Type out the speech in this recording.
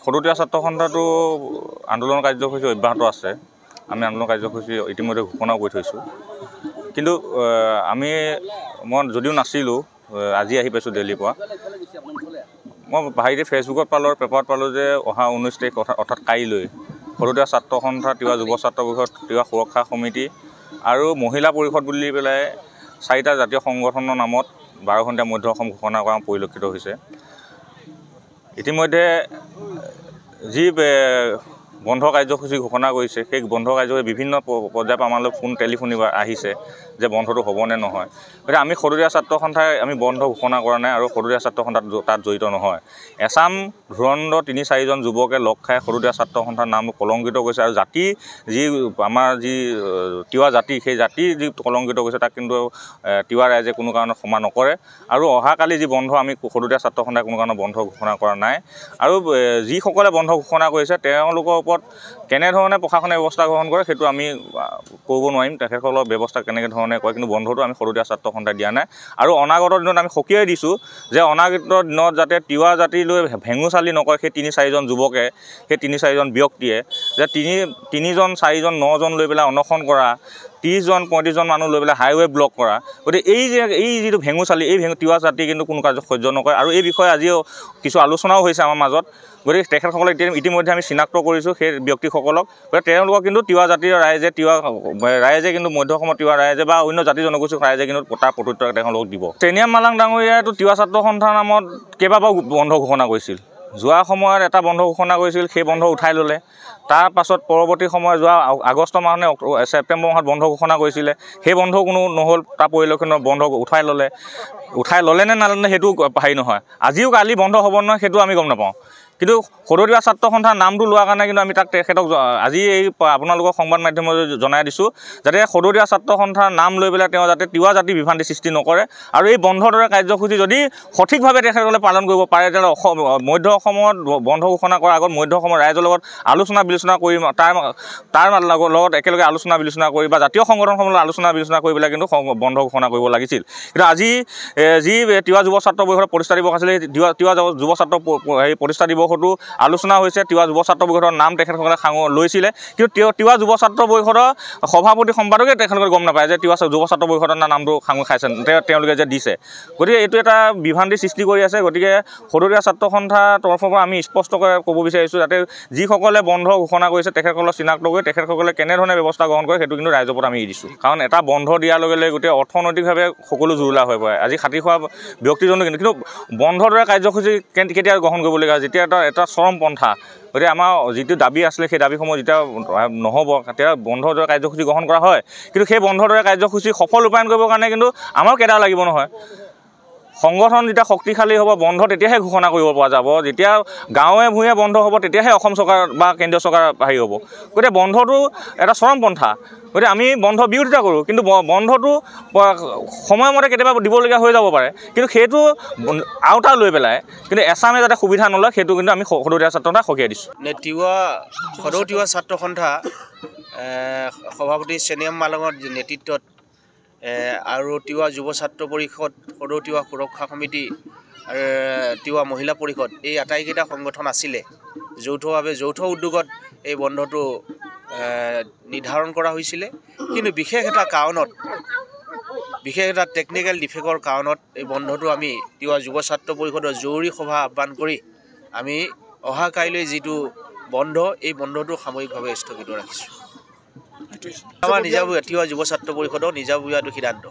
সৰুতীয়া ছাত্ৰ সন্থাটো আন্দোলন কাৰ্যসূচী অব্যাহত আছে। আমি আন্দোলন কাৰ্যসূচী ইতিমধ্যে ঘোষণাও কৰি থৈছোঁ। কিন্তু মই যদিও নাছিলোঁ, আজি আহি পাইছোঁ দিল্লীৰ পৰা। মই ফেচবুকত পেপাৰত পালোঁ যে অহা 19 তাৰিখ অৰ্থাৎ কাইলৈ সৰুতীয়া ছাত্ৰ সন্থা, তিৱা যুৱ ছাত্ৰ পৰিষদ, তিৱা সুৰক্ষা সমিতি আৰু মহিলা পৰিষদ বুলি পেলাই 4টা জাতীয় সংগঠনৰ নামত 12 ঘণ্টীয়া মধ্য অসম ঘোষণা কৰা পৰিলক্ষিত হৈছে। ইতিমধ্যে যি বন্ধ কাৰ্যসূচী ঘোষণা কৰিছে, সেই বন্ধ কাৰ্যসূচী বিভিন্ন পৰ্যায়ৰ পৰা আমালৈ টেলিফোন আহিছে যে বন্ধটো হ'ব নে নহয়। গতিকে আমি সৰুতীয়া ছাত্ৰ সন্থাই আমি বন্ধ ঘোষণা কৰা নাই আৰু সৰুতীয়া ছাত্ৰ সন্থা তাত জড়িত নহয়। এছাম ধুৰন্ধৰ 3-4জন যুৱকে লগ খাই সৰুতীয়া ছাত্ৰ সন্থাৰ নাম কলংকিত কৰিছে আৰু জাতি আমাৰ যি তিৱা জাতি, সেই জাতি যি কলংকিত কৰিছে তাক কিন্তু তিৱা ৰাইজে কোনো কাৰণত ক্ষমা নকৰে। আৰু অহাকালি যি বন্ধ আমি সৰুতীয়া ছাত্ৰ সন্থাই কোনো কাৰণত বন্ধ ঘোষণা কৰা নাই। আৰু যিসকলে বন্ধ ঘোষণা কৰিছে তেওঁলোকৰ ওপৰত কেনেধৰণে প্ৰশাসনে ব্যৱস্থা গ্ৰহণ কৰে সেইটো আমি ক'ব নোৱাৰিম। তেখেতসকলৰ ব্যৱস্থা কেনেকৈ ধৰণে কৰে, কিন্তু বন্ধটো আমি সৰুতীয়া ছাত্ৰ সন্থাই দিয়া নাই। আৰু অনাগত দিনত আমি সকীয়াই দিছোঁ যে অনাগত দিনত যাতে তিৱা জাতিলৈ ভেঙুচালি নকৰে সেই 3-4জন যুৱকে, সেই 3-4জন ব্যক্তিয়ে যে 3জন 4জন 9জন লৈ পেলাই অনশন কৰা, 30-35জন মানুহ লৈ পেলাই হাইৱে ব্লক কৰা। গতিকে এই যিটো ভেঙুচালি, এই তিৱা জাতি কিন্তু কোনো কাৰ্য সহ্য নকৰে। আৰু এই বিষয়ে আজিও কিছু আলোচনাও হৈছে আমাৰ মাজত। গতিকে তেখেতসকলক ইতিমধ্যে আমি চিনাক্ত কৰিছোঁ সেই ব্যক্তিসকলক। গতিকে তেওঁলোকক কিন্তু তিৱা জাতিৰ ৰাইজে কিন্তু মধ্য অসমৰ তিৱা ৰাইজে বা অন্য জাতি জনগোষ্ঠীৰ ৰাইজে কিন্তু তাৰ প্ৰত্যুত্তৰ তেওঁলোকক দিব। চেনিয়াম মালাং ডাঙৰীয়াইতো তিৱা ছাত্ৰ সন্থাৰ নামত কেইবাবাৰো বন্ধ ঘোষণা কৰিছিল। যোৱা সময়ত এটা বন্ধ ঘোষণা কৰিছিল, সেই বন্ধ উঠাই ল'লে। তাৰ পাছত পৰৱৰ্তী সময়ত যোৱা আগষ্ট মাহ নে ছেপ্টেম্বৰ মাহত বন্ধ ঘোষণা কৰিছিলে, সেই বন্ধ কোনো নহ'ল। তাৰ পৰিলক্ষিত বন্ধ উঠাই ল'লে নে নাললে সেইটো হেৰি নহয়। আজিও কালি বন্ধ হ'ব নহয় সেইটো আমি গম নাপাওঁ। কিন্তু সৰুতীয়া ছাত্ৰ সন্থাৰ নামটো লোৱাৰ কাৰণে কিন্তু আমি তেখেতক আজি এই আপোনালোকৰ সংবাদ মাধ্যমত জনাই দিছোঁ যাতে সৰুতীয়া ছাত্ৰ সন্থাৰ নাম লৈ পেলাই তেওঁ যাতে তিৱা জাতি বিভ্ৰান্তি সৃষ্টি নকৰে। আৰু এই বন্ধৰ দৰে কাৰ্যসূচী যদি সঠিকভাৱে তেখেতসকলে পালন কৰিব পাৰে, তেতিয়াহ'লে মধ্য অসমত বন্ধ ঘোষণা কৰাৰ আগত মধ্য অসমৰ ৰাইজৰ লগত আলোচনা বিলোচনা কৰি তাৰ লগত একেলগে আলোচনা বিলোচনা কৰি বা জাতীয় সংগঠনসমূহৰ আলোচনা বিলোচনা কৰি পেলাই কিন্তু বন্ধ ঘোষণা কৰিব লাগিছিল। কিন্তু আজি যি তিৱা যুৱ ছাত্ৰ পৰিষদৰ প্ৰতিষ্ঠা দিৱস আছিলে, তিৱা যুৱ ছাত্ৰ প্ৰতিষ্ঠা দিৱসতো আলোচনা হৈছে। তিৱা যুৱ ছাত্ৰ পৰিষদৰ নাম তেখেতসকলে লৈছিলে, কিন্তু তিৱা যুৱ ছাত্ৰ পৰিষদৰ সভাপতি সম্পাদকে তেখেতসকলে গম নাপায় যে তিৱা যুৱ ছাত্ৰ পৰিষদৰ নামটো সাঙুৰ খাইছে, তেওঁলোকে যে দিছে। গতিকে এইটো এটা বিভ্ৰান্তি সৃষ্টি কৰি আছে। গতিকে সৰুতীয়া ছাত্ৰ সন্থাৰ তৰফৰ পৰা আমি স্পষ্টকৈ ক'ব বিচাৰিছোঁ যাতে যিসকলে বন্ধ ঘোষণা কৰিছে তেখেতসকলক চিনাক্ত কৰি তেখেতসকলে কেনেধৰণে ব্যৱস্থা গ্ৰহণ কৰে সেইটো কিন্তু ৰাইজৰ ওপৰত আমি এৰি দিছোঁ। কাৰণ এটা বন্ধ দিয়াৰ লগে লগে গোটেই অৰ্থনৈতিকভাৱে সকলো জুৰুলা হৈ পৰে। আজি খাতি খোৱা ব্যক্তিজনো কিন্তু বন্ধৰ দৰে কাৰ্যসূচী কেতিয়া গ্ৰহণ কৰিবলগীয়া হয়, যেতিয়া এটা চৰম পন্থা। গতিকে আমাৰ যিটো দাবী আছিলে সেই দাবীসমূহ যেতিয়া নহ'ব তেতিয়া বন্ধৰ দৰে কাৰ্যসূচী গ্ৰহণ কৰা হয়। কিন্তু সেই বন্ধৰ দৰে কাৰ্যসূচী সফল ৰূপায়ণ কৰিবৰ কাৰণে কিন্তু আমাৰো কেইটা লাগিব নহয়। সংগঠন যেতিয়া শক্তিশালী হ'ব, বন্ধ তেতিয়াহে ঘোষণা কৰিব পৰা যাব। যেতিয়া গাঁৱে ভূঞে বন্ধ হ'ব তেতিয়াহে অসম চৰকাৰ বা কেন্দ্ৰীয় চৰকাৰ হেৰি হ'ব। গতিকে বন্ধটো এটা চৰম পন্থা। গতিকে আমি বন্ধ বিৰোধিতা কৰোঁ, কিন্তু বন্ধটো সময়মতে কেতিয়াবা দিবলগীয়া হৈ যাব পাৰে। কিন্তু সেইটো আওতা লৈ পেলাই কিন্তু এছামে যাতে সুবিধা নলয় সেইটো কিন্তু আমি সৰুতীয়া ছাত্ৰ সন্থাক সকীয়াই দিছোঁ। সৰুতীয়া ছাত্ৰ সন্থা সভাপতি চেনিয়াম মালঙৰ নেতৃত্বত আৰু তিৱা যুৱ ছাত্ৰ পৰিষদ, সৰু তিৱা সুৰক্ষা সমিতি আৰু তিৱা মহিলা পৰিষদ এই আটাইকেইটা সংগঠন আছিলে। যৌথভাৱে যৌথ উদ্যোগত এই বন্ধটো নিৰ্ধাৰণ কৰা হৈছিলে। কিন্তু বিশেষ এটা টেকনিকেল ডিফেক্টৰ কাৰণত এই বন্ধটো আমি তিৱা যুৱ ছাত্ৰ পৰিষদৰ জৰুৰী সভা আহ্বান কৰি আমি অহা কাইলৈ যিটো বন্ধ, এই বন্ধটো সাময়িকভাৱে স্থগিত ৰাখিছোঁ। আমাৰ নিজাববীয়া তিৱা যুৱ ছাত্ৰ পৰিষদৰ নিজাববীয়াটো সিদ্ধান্ত।